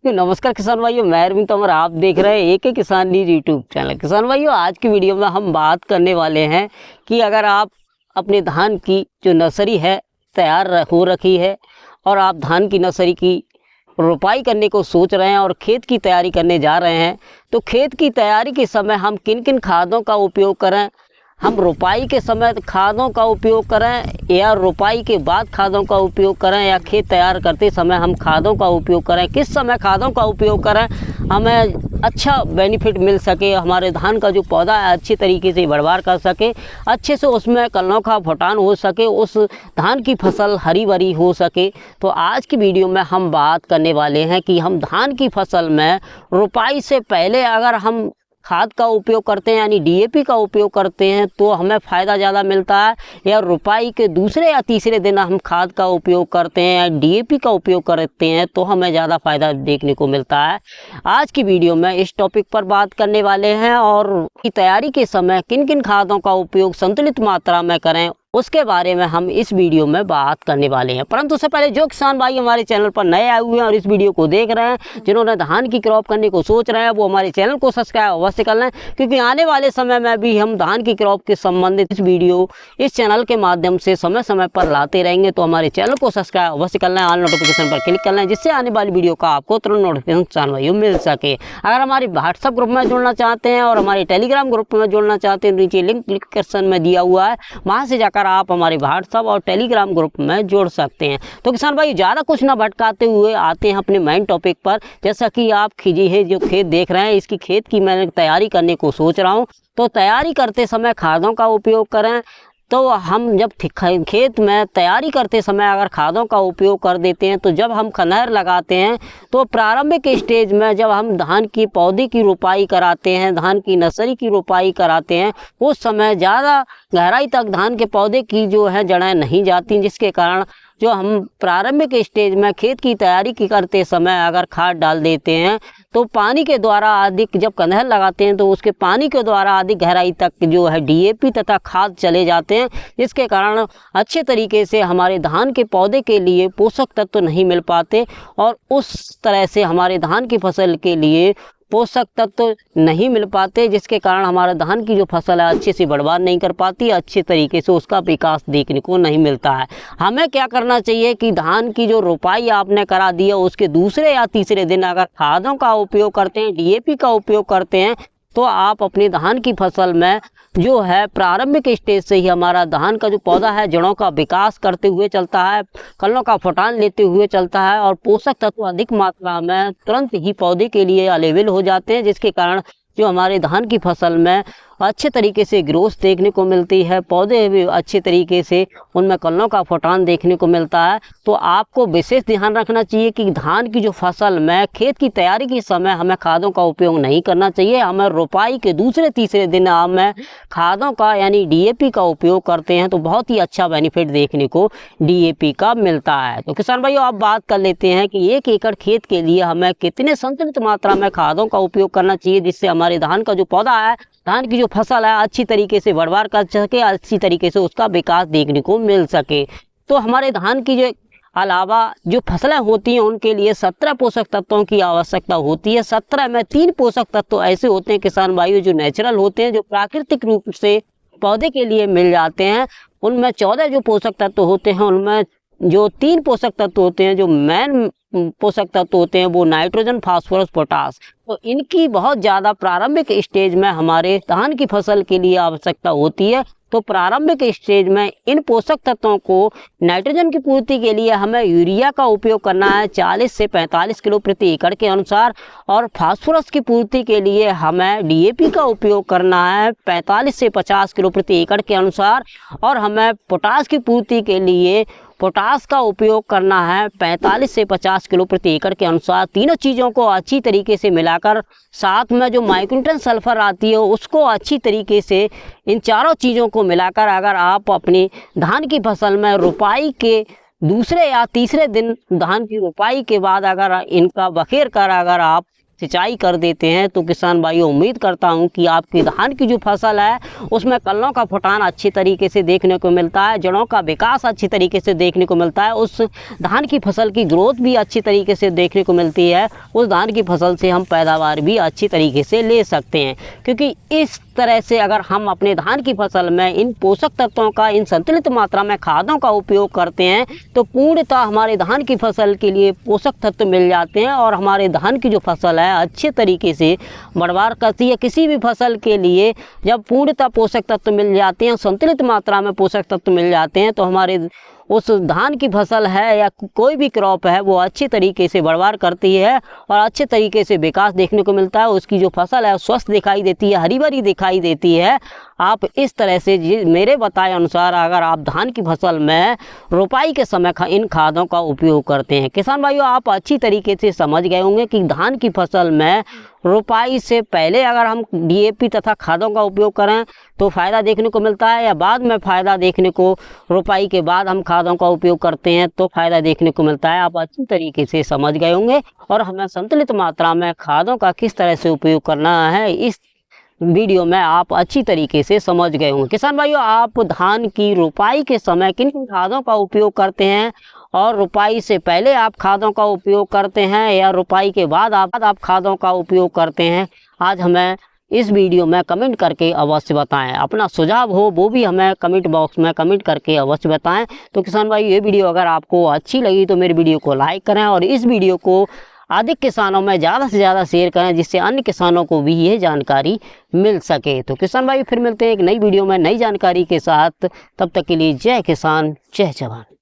तो नमस्कार किसान भाइयों, मैं अरविंद तोमर, आप देख रहे हैं एक किसान न्यूज यूट्यूब चैनल। किसान भाइयों, आज की वीडियो में हम बात करने वाले हैं कि अगर आप अपने धान की जो नर्सरी है तैयार हो रखी है और आप धान की नर्सरी की रोपाई करने को सोच रहे हैं और खेत की तैयारी करने जा रहे हैं, तो खेत की तैयारी के समय हम किन किन खादों का उपयोग करें, हम रोपाई के समय खादों का उपयोग करें या रोपाई के बाद खादों का उपयोग करें या खेत तैयार करते समय हम खादों का उपयोग करें, किस समय खादों का उपयोग करें हमें अच्छा बेनिफिट मिल सके, हमारे धान का जो पौधा है अच्छी तरीके से बढ़वार कर सके, अच्छे से उसमें कलनों का फुटान हो सके, उस धान की फसल हरी भरी हो सके। तो आज की वीडियो में हम बात करने वाले हैं कि हम धान की फसल में रोपाई से पहले अगर हम खाद का उपयोग करते हैं यानी डीएपी का उपयोग करते हैं तो हमें फ़ायदा ज़्यादा मिलता है, या रोपाई के दूसरे या तीसरे दिन हम खाद का उपयोग करते हैं या डीएपी का उपयोग करते हैं तो हमें ज़्यादा फ़ायदा देखने को मिलता है। आज की वीडियो में इस टॉपिक पर बात करने वाले हैं और की तैयारी के समय किन किन खादों का उपयोग संतुलित मात्रा में करें उसके बारे में हम इस वीडियो में बात करने वाले हैं। परंतु उससे पहले जो किसान भाई हमारे चैनल पर नए आए हुए हैं और इस वीडियो को देख रहे हैं, जिन्होंने धान की क्रॉप करने को सोच रहे हैं, वो हमारे चैनल को सब्सक्राइब अवश्य कर लें, क्योंकि आने वाले समय में भी हम धान की क्रॉप के संबंधित इस वीडियो इस चैनल के माध्यम से समय समय पर लाते रहेंगे। तो हमारे चैनल को सब्सक्राइब अवश्य कर लें, ऑल नोटिफिकेशन पर क्लिक कर लें, जिससे आने वाली वीडियो का आपको तुरंत नोटिफिकेशन किसान भाइयों मिल सके। अगर हमारे व्हाट्सएप ग्रुप में जुड़ना चाहते हैं और हमारे टेलीग्राम ग्रुप में जुड़ना चाहते हैं, नीचे लिंक डिस्क्रिप्शन में दिया हुआ है, वहाँ से जाकर आप हमारे सब और टेलीग्राम ग्रुप में जोड़ सकते हैं। तो किसान भाई ज़्यादा कुछ ना भटकाते हुए आते हैं अपने मेन टॉपिक पर। जैसा कि आप खींची जो खेत देख रहे हैं, इसकी खेत की मैं तैयारी करने को सोच रहा हूं, तो तैयारी करते समय खादों का उपयोग करें। तो हम जब खेत में तैयारी करते समय अगर खादों का उपयोग कर देते हैं तो जब हम खनहर लगाते हैं तो प्रारंभिक स्टेज में जब हम धान की पौधे की रोपाई कराते हैं, धान की नर्सरी की रोपाई कराते हैं, उस समय ज़्यादा गहराई तक धान के पौधे की जो है जड़ें नहीं जाती, जिसके कारण जो हम प्रारंभिक स्टेज में खेत की तैयारी की करते समय अगर खाद डाल देते हैं तो पानी के द्वारा अधिक, जब कनहल लगाते हैं तो उसके पानी के द्वारा अधिक गहराई तक जो है डीएपी तथा खाद चले जाते हैं, जिसके कारण अच्छे तरीके से हमारे धान के पौधे के लिए पोषक तत्व नहीं मिल पाते और उस तरह से हमारे धान की फसल के लिए पोषक तत्व नहीं मिल पाते, जिसके कारण हमारा धान की जो फसल है अच्छे से बढ़वार नहीं कर पाती, अच्छे तरीके से उसका विकास देखने को नहीं मिलता है। हमें क्या करना चाहिए कि धान की जो रोपाई आपने करा दी है उसके दूसरे या तीसरे दिन अगर खादों का उपयोग करते हैं, डीएपी का उपयोग करते हैं, तो आप अपनी धान की फसल में जो है प्रारंभिक स्टेज से ही हमारा धान का जो पौधा है जड़ों का विकास करते हुए चलता है, कलनों का फुटान लेते हुए चलता है और पोषक तत्व अधिक मात्रा में तुरंत ही पौधे के लिए अवेलेबल हो जाते हैं, जिसके कारण जो हमारे धान की फसल में अच्छे तरीके से ग्रोथ देखने को मिलती है, पौधे भी अच्छे तरीके से उनमें कलनों का फुटान देखने को मिलता है। तो आपको विशेष ध्यान रखना चाहिए कि धान की जो फसल में खेत की तैयारी के समय हमें खादों का उपयोग नहीं करना चाहिए। हमें रोपाई के दूसरे तीसरे दिन हमें खादों का यानी डीएपी का उपयोग करते हैं तो बहुत ही अच्छा बेनिफिट देखने को डीएपी का मिलता है। तो किसान भाइयों, आप बात कर लेते हैं कि 1 एकड़ खेत के लिए हमें कितने संतुलित मात्रा में खादों का उपयोग करना चाहिए, जिससे हमारे धान का जो पौधा है, धान की जो फसल है अच्छी तरीके से बढ़वार कर सके, अच्छी तरीके से उसका विकास देखने को मिल सके। तो हमारे धान की जो अलावा जो फसलें होती हैं उनके लिए 17 पोषक तत्वों की आवश्यकता होती है। 17 में 3 पोषक तत्व ऐसे होते हैं किसान भाइयों जो नेचुरल होते हैं, जो प्राकृतिक रूप से पौधे के लिए मिल जाते हैं। उनमें 14 जो पोषक तत्व होते हैं, उनमें जो 3 पोषक तत्व होते हैं, जो मेन पोषक तत्व होते हैं, वो नाइट्रोजन, फास्फोरस, पोटास। तो इनकी बहुत ज़्यादा प्रारंभिक स्टेज में हमारे धान की फसल के लिए आवश्यकता होती है। तो प्रारंभिक स्टेज में इन पोषक तत्वों को नाइट्रोजन की पूर्ति के लिए हमें यूरिया का उपयोग करना है 40 से 45 किलो प्रति एकड़ के अनुसार, और फास्फोरस की पूर्ति के लिए हमें डीएपी का उपयोग करना है 45 से 50 किलो प्रति एकड़ के अनुसार, और हमें पोटास की पूर्ति के लिए पोटास का उपयोग करना है 45 से 50 किलो प्रति एकड़ के अनुसार। तीनों चीज़ों को अच्छी तरीके से मिलाकर, साथ में जो माइक्रोन्यूट्रिएंट सल्फर आती है उसको अच्छी तरीके से, इन चारों चीज़ों को मिलाकर अगर आप अपनी धान की फसल में रोपाई के दूसरे या तीसरे दिन धान की रोपाई के बाद अगर इनका बखेर कर अगर आप सिंचाई कर देते हैं तो किसान भाइयों उम्मीद करता हूं कि आपकी धान की जो फसल है उसमें कल्लों का फुटान अच्छी तरीके से देखने को मिलता है, जड़ों का विकास अच्छी तरीके से देखने को मिलता है, उस धान की फसल की ग्रोथ भी अच्छी तरीके से देखने को मिलती है। उस धान की फसल से हम पैदावार भी अच्छी तरीके से ले सकते हैं, क्योंकि इस तरह से अगर हम अपने धान की फसल में इन पोषक तत्वों का, इन संतुलित मात्रा में खादों का उपयोग करते हैं तो पूर्णतः हमारे धान की फसल के लिए पोषक तत्व मिल जाते हैं और हमारे धान की जो फसल है अच्छे तरीके से बढ़वार करती है। किसी भी फसल के लिए जब पूर्णतः पोषक तत्व मिल जाते हैं, संतुलित मात्रा में पोषक तत्व मिल जाते हैं तो हमारे उस धान की फसल है या कोई भी क्रॉप है वो अच्छी तरीके से बढ़वार करती है और अच्छे तरीके से विकास देखने को मिलता है। उसकी जो फसल है स्वस्थ दिखाई देती है, हरी भरी दिखाई देती है। आप इस तरह से मेरे बताए अनुसार अगर आप धान की फसल में रोपाई के समय इन खादों का उपयोग करते हैं, किसान भाइयों आप अच्छी तरीके से समझ गए होंगे कि धान की फसल में रोपाई से पहले अगर हम डीएपी तथा खादों का उपयोग करें तो फ़ायदा देखने को मिलता है, या बाद में फ़ायदा देखने को, रोपाई के बाद हम खादों का उपयोग करते हैं तो फ़ायदा देखने को मिलता है। आप अच्छी तरीके से समझ गए होंगे और हमें संतुलित मात्रा में खादों का किस तरह से उपयोग करना है इस वीडियो में आप अच्छी तरीके से समझ गए होंगे। किसान भाइयों आप धान की रोपाई के समय किन किन खादों का उपयोग करते हैं और रोपाई से पहले आप खादों का उपयोग करते हैं या रोपाई के बाद आप खादों का उपयोग करते हैं, आज हमें इस वीडियो में कमेंट करके अवश्य बताएं। अपना सुझाव हो वो भी हमें कमेंट बॉक्स में कमेंट करके अवश्य बताएं। तो किसान भाई ये वीडियो अगर आपको अच्छी लगी तो मेरी वीडियो को लाइक करें और इस वीडियो को अधिक किसानों में ज़्यादा से ज़्यादा शेयर करें जिससे अन्य किसानों को भी ये जानकारी मिल सके। तो किसान भाई फिर मिलते हैं एक नई वीडियो में नई जानकारी के साथ, तब तक के लिए जय किसान जय जवान।